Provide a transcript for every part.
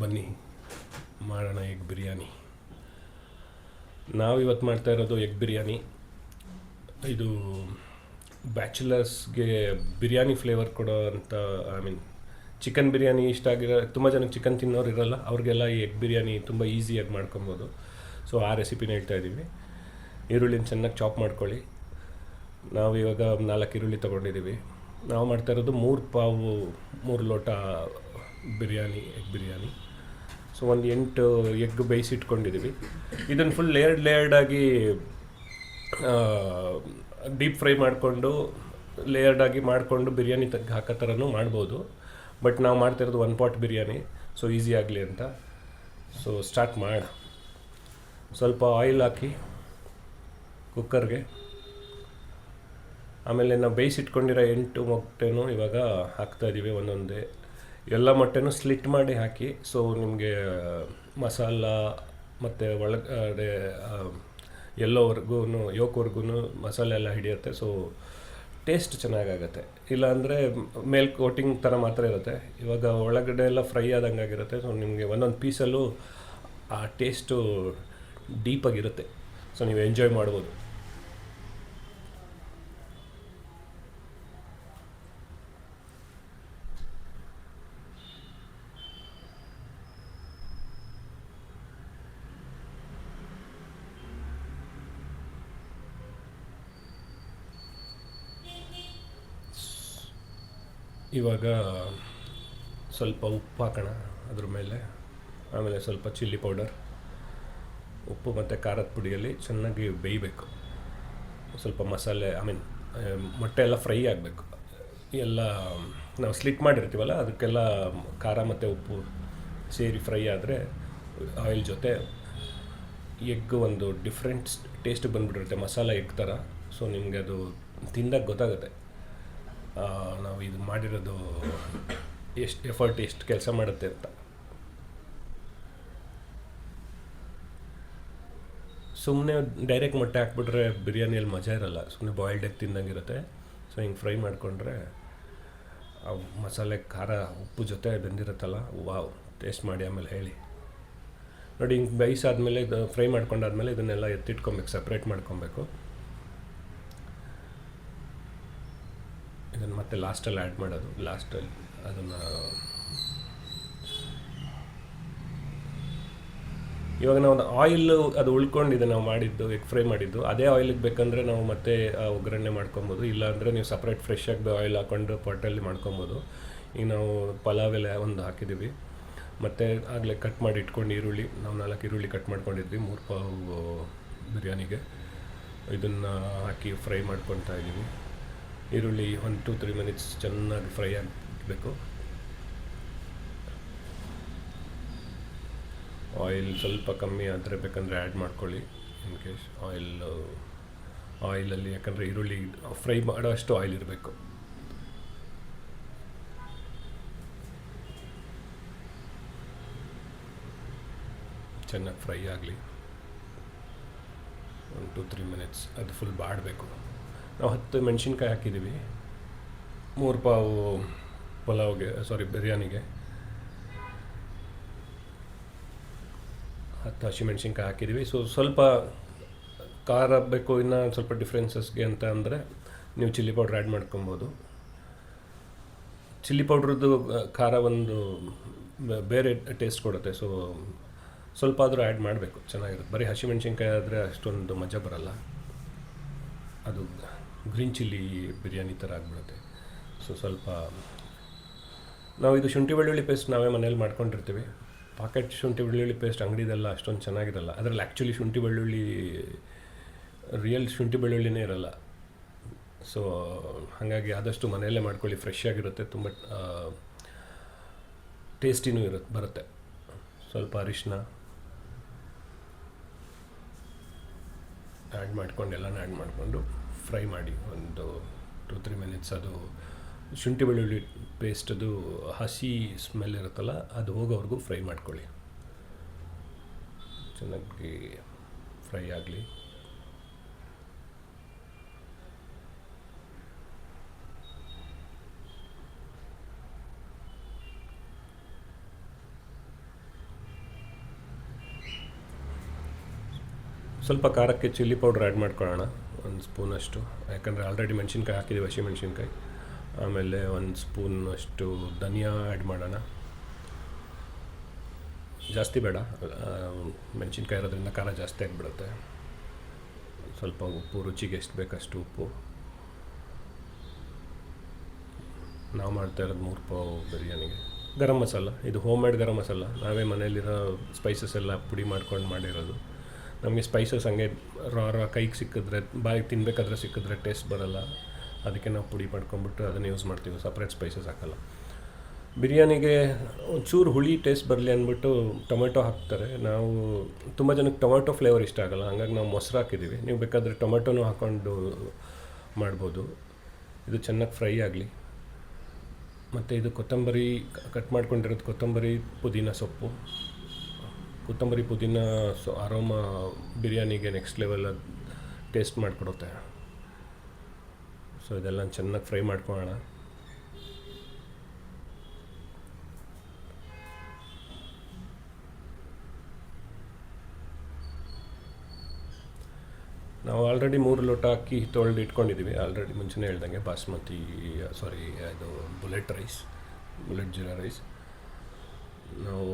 ಬನ್ನಿ ಮಾಡೋಣ ಎಗ್ ಬಿರಿಯಾನಿ. ನಾವಿವತ್ತು ಮಾಡ್ತಾ ಇರೋದು ಎಗ್ ಬಿರಿಯಾನಿ. ಇದು ಬ್ಯಾಚುಲರ್ಸ್ಗೆ ಬಿರಿಯಾನಿ ಫ್ಲೇವರ್ ಕೊಡೋ ಅಂತ, ಚಿಕನ್ ಬಿರಿಯಾನಿ ಇಷ್ಟ ಆಗಿರೋ ತುಂಬ ಜನಕ್ಕೆ ಚಿಕನ್ ತಿನ್ನೋರು ಇರೋಲ್ಲ, ಅವ್ರಿಗೆಲ್ಲ ಈ ಎಗ್ ಬಿರಿಯಾನಿ ತುಂಬ ಈಸಿಯಾಗಿ ಮಾಡ್ಕೊಬೋದು. ಸೊ ಆ ರೆಸಿಪಿನ ಹೇಳ್ತಾ ಇದ್ದೀವಿ. ಈರುಳ್ಳಿನ ಚೆನ್ನಾಗಿ ಚಾಪ್ ಮಾಡ್ಕೊಳ್ಳಿ. ನಾವು ಇವಾಗ 4 ಈರುಳ್ಳಿ ತೊಗೊಂಡಿದ್ದೀವಿ. ನಾವು ಮಾಡ್ತಾ ಇರೋದು 3 ಲೋಟ ಬಿರಿಯಾನಿ, ಎಗ್ ಬಿರಿಯಾನಿ. ಸೊ ಒಂದು 8 ಎಗ್ ಬೇಯಿಸಿಟ್ಕೊಂಡಿದ್ದೀವಿ. ಇದನ್ನು ಫುಲ್ ಲೇಯರ್ಡಾಗಿ ಡೀಪ್ ಫ್ರೈ ಮಾಡಿಕೊಂಡು ಲೇಯರ್ಡಾಗಿ ಮಾಡಿಕೊಂಡು ಬಿರಿಯಾನಿ ಹಾಕೋ ಥರನೂ ಮಾಡ್ಬೋದು. ಬಟ್ ನಾವು ಮಾಡ್ತಿರೋದು 1 ಪಾಟ್ ಬಿರಿಯಾನಿ, ಸೊ ಈಸಿ ಆಗಲಿ ಅಂತ. ಸೊ ಸ್ಟಾರ್ಟ್ ಮಾಡಿ. ಸ್ವಲ್ಪ ಆಯಿಲ್ ಹಾಕಿ ಕುಕ್ಕರ್ಗೆ. ಆಮೇಲೆ ನಾವು ಬೇಯಿಸಿಟ್ಕೊಂಡಿರೋ 8 ಮೊಟ್ಟೆನೂ ಇವಾಗ ಹಾಕ್ತಾಯಿದ್ದೀವಿ ಒಂದೊಂದೇ. ಎಲ್ಲ ಮೊಟ್ಟೆನೂ ಸ್ಲಿಟ್ ಮಾಡಿ ಹಾಕಿ. ಸೊ ನಿಮಗೆ ಮಸಾಲ ಮತ್ತು ಒಳಗಡೆ ಎಲ್ಲೋವರೆಗೂ ಯೋಕ್ವರೆಗೂ ಮಸಾಲೆ ಎಲ್ಲ ಹಿಡಿಯುತ್ತೆ. ಸೊ ಟೇಸ್ಟ್ ಚೆನ್ನಾಗಾಗತ್ತೆ. ಇಲ್ಲಾಂದರೆ ಮೇಲ್ ಕೋಟಿಂಗ್ ಥರ ಮಾತ್ರ ಇರುತ್ತೆ. ಇವಾಗ ಒಳಗಡೆ ಎಲ್ಲ ಫ್ರೈ ಆದಂಗಾಗಿರುತ್ತೆ. ಸೊ ನಿಮಗೆ ಒಂದೊಂದು ಪೀಸಲ್ಲೂ ಆ ಟೇಸ್ಟು ಡೀಪಾಗಿರುತ್ತೆ. ಸೊ ನೀವು ಎಂಜಾಯ್ ಮಾಡ್ಬೋದು. ಇವಾಗ ಸ್ವಲ್ಪ ಉಪ್ಪು ಹಾಕೋಣ ಅದ್ರ ಮೇಲೆ. ಆಮೇಲೆ ಸ್ವಲ್ಪ ಚಿಲ್ಲಿ ಪೌಡರ್, ಉಪ್ಪು ಮತ್ತು ಖಾರದ ಪುಡಿಯಲ್ಲಿ ಚೆನ್ನಾಗಿ ಬೇಯಬೇಕು. ಸ್ವಲ್ಪ ಮಸಾಲೆ ಮೊಟ್ಟೆ ಎಲ್ಲ ಫ್ರೈ ಆಗಬೇಕು. ಎಲ್ಲ ನಾವು ಸ್ಲಿಟ್ ಮಾಡಿರ್ತೀವಲ್ಲ, ಅದಕ್ಕೆಲ್ಲ ಖಾರ ಮತ್ತು ಉಪ್ಪು ಸೇರಿ ಫ್ರೈ ಆದರೆ ಆಯಿಲ್ ಜೊತೆ ಎಗ್ ಒಂದು ಡಿಫ್ರೆಂಟ್ ಟೇಸ್ಟ್ ಬಂದುಬಿಟ್ಟಿರುತ್ತೆ, ಮಸಾಲ ಎಗ್ ಥರ. ಸೊ ನಿಮಗೆ ಅದು ತಿಂದಾಗ ಗೊತ್ತಾಗುತ್ತೆ ನಾವು ಇದು ಮಾಡಿರೋದು ಎಷ್ಟು ಎಫರ್ಟ್, ಎಷ್ಟು ಕೆಲಸ ಮಾಡುತ್ತೆ ಅಂತ. ಸುಮ್ಮನೆ ಡೈರೆಕ್ಟ್ ಮೊಟ್ಟೆ ಹಾಕ್ಬಿಟ್ರೆ ಬಿರಿಯಾನಿಯಲ್ಲಿ ಮಜಾ ಇರೋಲ್ಲ. ಸುಮ್ಮನೆ ಬಾಯ್ಲ್ಡ್ ಎಗ್ ತಿಂದಂಗಿರುತ್ತೆ. ಸೊ ಹಿಂಗೆ ಫ್ರೈ ಮಾಡಿಕೊಂಡ್ರೆ ಆ ಮಸಾಲೆ ಖಾರ ಉಪ್ಪು ಜೊತೆ ಬೆಂದಿರುತ್ತಲ್ಲ, ವಾವ್. ಟೇಸ್ಟ್ ಮಾಡಿ ಆಮೇಲೆ ಹೇಳಿ. ನೋಡಿ, ಹಿಂಗೆ ಬೇಯಿಸಾದ್ಮೇಲೆ ಇದು ಫ್ರೈ ಮಾಡ್ಕೊಂಡಾದ್ಮೇಲೆ ಇದನ್ನೆಲ್ಲ ಎತ್ತಿಟ್ಕೊಬೇಕು, ಸಪ್ರೇಟ್ ಮಾಡ್ಕೊಬೇಕು. ಇದನ್ನು ಮತ್ತೆ ಲಾಸ್ಟಲ್ಲಿ ಆ್ಯಡ್ ಮಾಡೋದು. ಲಾಸ್ಟಲ್ಲಿ ಅದನ್ನು ಇವಾಗ ನಾವು ಆಯಿಲ್ ಅದು ಉಳ್ಕೊಂಡಿದೆ, ನಾವು ಮಾಡಿದ್ದು ಎಗ್ ಫ್ರೈ ಮಾಡಿದ್ದು ಅದೇ ಆಯಿಲಿಗೆ ಬೇಕಂದರೆ ನಾವು ಮತ್ತೆ ಒಗ್ಗರಣೆ ಮಾಡ್ಕೊಬೋದು. ಇಲ್ಲಾಂದರೆ ನೀವು ಸಪ್ರೇಟ್ ಫ್ರೆಶ್ ಆಗಿ ಆಯಿಲ್ ಹಾಕ್ಕೊಂಡು ಪಾಟಲ್ಲಿ ಮಾಡ್ಕೊಬೋದು. ಈಗ ನಾವು ಪಲಾವೆಲ್ಲ ಒಂದು ಹಾಕಿದ್ದೀವಿ. ಮತ್ತು ಆಗಲೇ ಕಟ್ ಮಾಡಿ ಇಟ್ಕೊಂಡು ಈರುಳ್ಳಿ, ನಾವು 4 ಈರುಳ್ಳಿ ಕಟ್ ಮಾಡ್ಕೊಂಡಿದ್ವಿ 3 ಪಾವು ಬಿರಿಯಾನಿಗೆ. ಇದನ್ನು ಹಾಕಿ ಫ್ರೈ ಮಾಡ್ಕೊತಾ ಇದ್ದೀವಿ. ಈರುಳ್ಳಿ 1-3 ಮಿನಿಟ್ಸ್ ಚೆನ್ನಾಗಿ ಫ್ರೈ ಆಗಬೇಕು. ಆಯಿಲ್ ಸ್ವಲ್ಪ ಕಮ್ಮಿ ಆದರೆ ಬೇಕಂದರೆ ಆ್ಯಡ್ ಮಾಡ್ಕೊಳ್ಳಿ ಇನ್ ಕೇಸ್. ಆಯಿಲಲ್ಲಿ ಯಾಕಂದರೆ ಈರುಳ್ಳಿ ಫ್ರೈ ಮಾಡೋ ಅಷ್ಟು ಆಯಿಲ್ ಇರಬೇಕು. ಚೆನ್ನಾಗಿ ಫ್ರೈ ಆಗಲಿ. 1-3 ಮಿನಿಟ್ಸ್ ಅದು ಫುಲ್ ಬಾಡಬೇಕು. ನಾವು 10 ಮೆಣಸಿನ್ಕಾಯಿ ಹಾಕಿದ್ದೀವಿ 3 ಪಾವು ಬಿರಿಯಾನಿಗೆ. 10 ಹಸಿಮೆಣ್ಸಿನ್ಕಾಯಿ ಹಾಕಿದ್ದೀವಿ. ಸೊ ಸ್ವಲ್ಪ ಖಾರ ಬೇಕು, ಇನ್ನು ಸ್ವಲ್ಪ ಡಿಫ್ರೆನ್ಸಸ್ಗೆ ಅಂತ ಅಂದರೆ ನೀವು ಚಿಲ್ಲಿ ಪೌಡ್ರ್ ಆ್ಯಡ್ ಮಾಡ್ಕೊಬೋದು. ಚಿಲ್ಲಿ ಪೌಡ್ರದ್ದು ಖಾರ ಒಂದು ಬೇರೆ ಟೇಸ್ಟ್ ಕೊಡುತ್ತೆ. ಸೊ ಸ್ವಲ್ಪ ಆದರೂ ಆ್ಯಡ್ ಮಾಡಬೇಕು, ಚೆನ್ನಾಗಿರುತ್ತೆ. ಬರೀ ಹಸಿಮೆಣ್ಸಿನ್ಕಾಯಿ ಆದರೆ ಅಷ್ಟೊಂದು ಮಜಾ ಬರೋಲ್ಲ, ಅದು ಗ್ರೀನ್ ಚಿಲ್ಲಿ ಬಿರಿಯಾನಿ ಥರ ಆಗಿಬಿಡುತ್ತೆ. ಸೊ ಸ್ವಲ್ಪ ನಾವು ಇದು ಶುಂಠಿ ಬೆಳ್ಳುಳ್ಳಿ ಪೇಸ್ಟ್ ನಾವೇ ಮನೇಲಿ ಮಾಡ್ಕೊಂಡಿರ್ತೀವಿ. ಪಾಕೆಟ್ ಶುಂಠಿ ಬೆಳ್ಳುಳ್ಳಿ ಪೇಸ್ಟ್ ಅಂಗಡಿದೆಲ್ಲ ಅಷ್ಟೊಂದು ಚೆನ್ನಾಗಿರಲ್ಲ. ಅದರಲ್ಲಿ ಆ್ಯಕ್ಚುಲಿ ಶುಂಠಿ ಬೆಳ್ಳುಳ್ಳಿ ರಿಯಲ್ ಶುಂಠಿ ಬೆಳ್ಳುಳ್ಳಿನೇ ಇರಲ್ಲ. ಸೊ ಹಾಗಾಗಿ ಆದಷ್ಟು ಮನೆಯಲ್ಲೇ ಮಾಡ್ಕೊಳ್ಳಿ, ಫ್ರೆಶ್ ಆಗಿರುತ್ತೆ, ತುಂಬ ಟೇಸ್ಟಿನೂ ಬರುತ್ತೆ. ಸ್ವಲ್ಪ ಅರಿಶಿನ ಆ್ಯಡ್ ಮಾಡ್ಕೊಂಡು ಎಲ್ಲನೂ ಆ್ಯಡ್ ಮಾಡಿಕೊಂಡು ಫ್ರೈ ಮಾಡಿ ಒಂದು 2-3 ಮಿನಿಟ್ಸ್. ಅದು ಶುಂಠಿ ಬೆಳ್ಳುಳ್ಳಿ ಪೇಸ್ಟದು ಹಸಿ ಸ್ಮೆಲ್ ಇರುತ್ತಲ್ಲ, ಅದು ಹೋಗೋವರೆಗೂ ಫ್ರೈ ಮಾಡ್ಕೊಳ್ಳಿ. ಚೆನ್ನಾಗಿ ಫ್ರೈ ಆಗಲಿ. ಸ್ವಲ್ಪ ಖಾರಕ್ಕೆ ಚಿಲ್ಲಿ ಪೌಡ್ರ್ ಆ್ಯಡ್ ಮಾಡ್ಕೊಳ್ಳೋಣ, ಒಂದು ಸ್ಪೂನಷ್ಟು. ಯಾಕಂದರೆ ಆಲ್ರೆಡಿ ಮೆಣಸಿನ್ಕಾಯಿ ಹಾಕಿದ್ದೀವಿ, ಹಸಿಮೆಣ್ಸಿನ್ಕಾಯಿ. ಆಮೇಲೆ ಒಂದು ಸ್ಪೂನಷ್ಟು ಧನಿಯಾ ಆ್ಯಡ್ ಮಾಡೋಣ. ಜಾಸ್ತಿ ಬೇಡ, ಮೆಣಸಿನ್ಕಾಯಿ ಇರೋದ್ರಿಂದ ಖಾರ ಜಾಸ್ತಿ ಆಗಿಬಿಡುತ್ತೆ. ಸ್ವಲ್ಪ ಉಪ್ಪು, ರುಚಿಗೆ ಎಷ್ಟು ಬೇಕಷ್ಟು ಉಪ್ಪು. ನಾವು ಮಾಡ್ತಾ ಇರೋದು 3 ಪಾವ್ ಬಿರಿಯಾನಿಗೆ. ಗರಂ ಮಸಾಲ, ಇದು ಹೋಮ್ ಮೇಡ್ ಗರಂ ಮಸಾಲ, ನಾವೇ ಮನೇಲಿರೋ ಸ್ಪೈಸಸ್ ಎಲ್ಲ ಪುಡಿ ಮಾಡ್ಕೊಂಡು ಮಾಡಿರೋದು. ನಮಗೆ ಸ್ಪೈಸಸ್ ಹಂಗೆ ರಾ ಕೈಗೆ ಸಿಕ್ಕಿದ್ರೆ, ಬಾಯಿಗೆ ತಿನ್ನಬೇಕಾದ್ರೆ ಸಿಕ್ಕಿದ್ರೆ ಟೇಸ್ಟ್ ಬರೋಲ್ಲ. ಅದಕ್ಕೆ ನಾವು ಪುಡಿ ಮಾಡ್ಕೊಂಬಿಟ್ಟು ಅದನ್ನು ಯೂಸ್ ಮಾಡ್ತೀವಿ, ಸಪ್ರೇಟ್ ಸ್ಪೈಸಸ್ ಹಾಕಲ್ಲ. ಬಿರಿಯಾನಿಗೆ ಒಂಚೂರು ಹುಳಿ ಟೇಸ್ಟ್ ಬರಲಿ ಅಂದ್ಬಿಟ್ಟು ಟೊಮೆಟೊ ಹಾಕ್ತಾರೆ. ನಾವು ತುಂಬ ಜನಕ್ಕೆ ಟೊಮೆಟೊ ಫ್ಲೇವರ್ ಇಷ್ಟ ಆಗೋಲ್ಲ, ಹಂಗಾಗಿ ನಾವು ಮೊಸರು ಹಾಕಿದ್ದೀವಿ. ನೀವು ಬೇಕಾದರೆ ಟೊಮೆಟೊನೂ ಹಾಕ್ಕೊಂಡು ಮಾಡ್ಬೋದು. ಇದು ಚೆನ್ನಾಗಿ ಫ್ರೈ ಆಗಲಿ. ಮತ್ತು ಇದು ಕೊತ್ತಂಬರಿ ಕಟ್ ಮಾಡ್ಕೊಂಡಿರೋದು, ಕೊತ್ತಂಬರಿ ಪುದೀನ ಸೊಪ್ಪು. ಕೊತ್ತಂಬರಿ ಪುದೀನ ಅರೋಮ ಬಿರಿಯಾನಿಗೆ ನೆಕ್ಸ್ಟ್ ಲೆವೆಲ್ ಟೇಸ್ಟ್ ಮಾಡಿಕೊಡುತ್ತೆ. ಸೊ ಇದೆಲ್ಲ ಚೆನ್ನಾಗಿ ಫ್ರೈ ಮಾಡ್ಕೊಳ್ಳೋಣ. ನಾವು ಆಲ್ರೆಡಿ 3 ಲೋಟ ಅಕ್ಕಿ ತೊಳೆದು ಇಟ್ಕೊಂಡಿದ್ದೀವಿ. ಆಲ್ರೆಡಿ ಮುಂಚೆನೇ ಹೇಳ್ದಂಗೆ ಬಾಸ್ಮತಿ, ಅದು ಬುಲೆಟ್ ಜೀರಾ ರೈಸ್. ನಾವು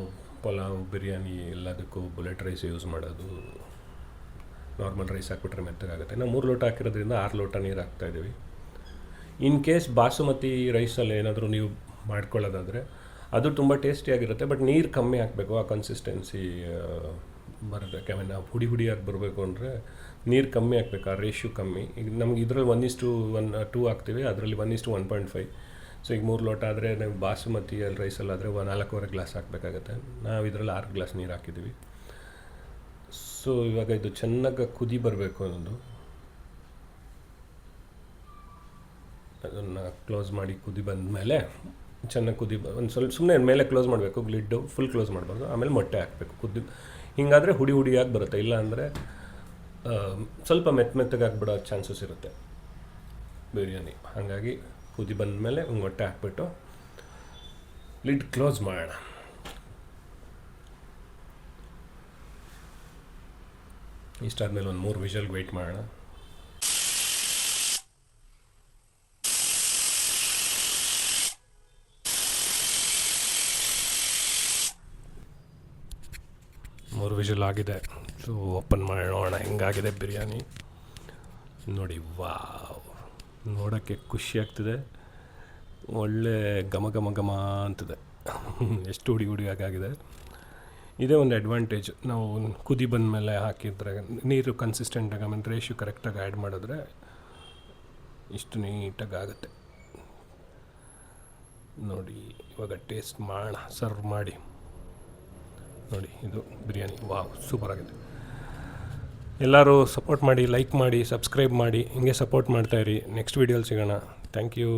ಪಲಾವ್, ಬಿರಿಯಾನಿ ಎಲ್ಲದಕ್ಕೂ ಬುಲೆಟ್ ರೈಸ್ ಯೂಸ್ ಮಾಡೋದು. ನಾರ್ಮಲ್ ರೈಸ್ ಹಾಕ್ಬಿಟ್ರೆ ಮೆತ್ತಗಾಗುತ್ತೆ. ನಾವು 3 ಲೋಟ ಹಾಕಿರೋದ್ರಿಂದ 6 ಲೋಟ ನೀರು ಹಾಕ್ತಾಯಿದ್ದೀವಿ. ಇನ್ ಕೇಸ್ ಬಾಸುಮತಿ ರೈಸಲ್ಲಿ ಏನಾದರೂ ನೀವು ಮಾಡ್ಕೊಳ್ಳೋದಾದರೆ ಅದು ತುಂಬ ಟೇಸ್ಟಿಯಾಗಿರುತ್ತೆ, ಬಟ್ ನೀರು ಕಮ್ಮಿ ಹಾಕಬೇಕು. ಆ ಕನ್ಸಿಸ್ಟೆನ್ಸಿ ಬರಬೇಕು. ಆಮೇಲೆ ನಾವು ಹುಡಿಯಾಗಿ ಬರಬೇಕು ಅಂದರೆ ನೀರು ಕಮ್ಮಿ ಹಾಕ್ಬೇಕು, ಆ ರೇಷ್ಯೂ ಕಮ್ಮಿ. ಈಗ ನಮ್ಗೆ ಇದರಲ್ಲಿ 1:2 ಹಾಕ್ತೀವಿ, ಅದರಲ್ಲಿ 1:1.5. ಸೊ ಈಗ 3 ಲೋಟ ಆದರೆ ನಾವು ಬಾಸುಮತಿ ರೈಸಲ್ಲಾದರೆ 4.25 ಗ್ಲಾಸ್ ಹಾಕಬೇಕಾಗತ್ತೆ. ನಾವು ಇದರಲ್ಲಿ 6 ಗ್ಲಾಸ್ ನೀರು ಹಾಕಿದ್ದೀವಿ. ಸೊ ಇವಾಗ ಇದು ಚೆನ್ನಾಗಿ ಕುದಿ ಬರಬೇಕು. ಅದನ್ನು ಕ್ಲೋಸ್ ಮಾಡಿ ಕುದಿ ಬಂದಮೇಲೆ ಚೆನ್ನಾಗಿ ಒಂದು ಸ್ವಲ್ಪ ಸುಮ್ಮನೆ ಮೇಲೆ ಕ್ಲೋಸ್ ಮಾಡಬೇಕು, ಲಿಡ್ಡು ಫುಲ್ ಕ್ಲೋಸ್ ಮಾಡಬಾರ್ದು. ಆಮೇಲೆ ಮೊಟ್ಟೆ ಹಾಕಬೇಕು. ಹಿಂಗಾದರೆ ಹುಡಿಯಾಗಿ ಬರುತ್ತೆ. ಇಲ್ಲ ಅಂದರೆ ಸ್ವಲ್ಪ ಮೆತ್ತಗಾಗಿಬಿಡೋ ಚಾನ್ಸಸ್ ಇರುತ್ತೆ ಬಿರಿಯಾನಿ. ಹಾಗಾಗಿ ಕುದಿ ಬಂದಮೇಲೆ ಮೊಟ್ಟೆ ಹಾಕ್ಬಿಟ್ಟು ಲಿಡ್ ಕ್ಲೋಸ್ ಮಾಡೋಣ. ಇಷ್ಟಾದಮೇಲೆ ಒಂದು 3 ವಿಷಲ್ಗೆ ವೆಯ್ಟ್ ಮಾಡೋಣ. ವಿಷಲ್ ಆಗಿದೆ. ಸೊ ಓಪನ್ ಮಾಡೋಣ ಹೆಂಗಾಗಿದೆ ಬಿರಿಯಾನಿ. ನೋಡಿ, ವಾವ್, ನೋಡೋಕ್ಕೆ ಖುಷಿ ಆಗ್ತಿದೆ. ಒಳ್ಳೆ ಘಮ ಅಂತಿದೆ. ಎಷ್ಟು ಹುಡಿಯಾಗಿದೆ. ಇದೇ ಒಂದು ಅಡ್ವಾಂಟೇಜ್. ನಾವು ಕುದಿ ಬಂದ ಮೇಲೆ ಹಾಕಿದ್ರೆ ನೀರು ಕನ್ಸಿಸ್ಟೆಂಟಾಗಿ, ಆಮೇಲೆ ರೇಷ್ಯೂ ಕರೆಕ್ಟಾಗಿ ಆ್ಯಡ್ ಮಾಡಿದ್ರೆ ಇಷ್ಟು ನೀಟಾಗಿ ಆಗುತ್ತೆ. ನೋಡಿ, ಇವಾಗ ಟೇಸ್ಟ್ ಮಾಡೋಣ, ಸರ್ವ್ ಮಾಡಿ. ನೋಡಿ, ಇದು ಬಿರಿಯಾನಿ. ವಾವ್, ಸೂಪರಾಗಿದೆ. ಎಲ್ಲರೂ ಸಪೋರ್ಟ್ ಮಾಡಿ, ಲೈಕ್ ಮಾಡಿ, ಸಬ್ಸ್ಕ್ರೈಬ್ ಮಾಡಿ, ಹಿಂಗೆ ಸಪೋರ್ಟ್ ಮಾಡ್ತಾಯಿರಿ. ನೆಕ್ಸ್ಟ್ ವೀಡಿಯೋಲಿ ಸಿಗೋಣ. Thank you.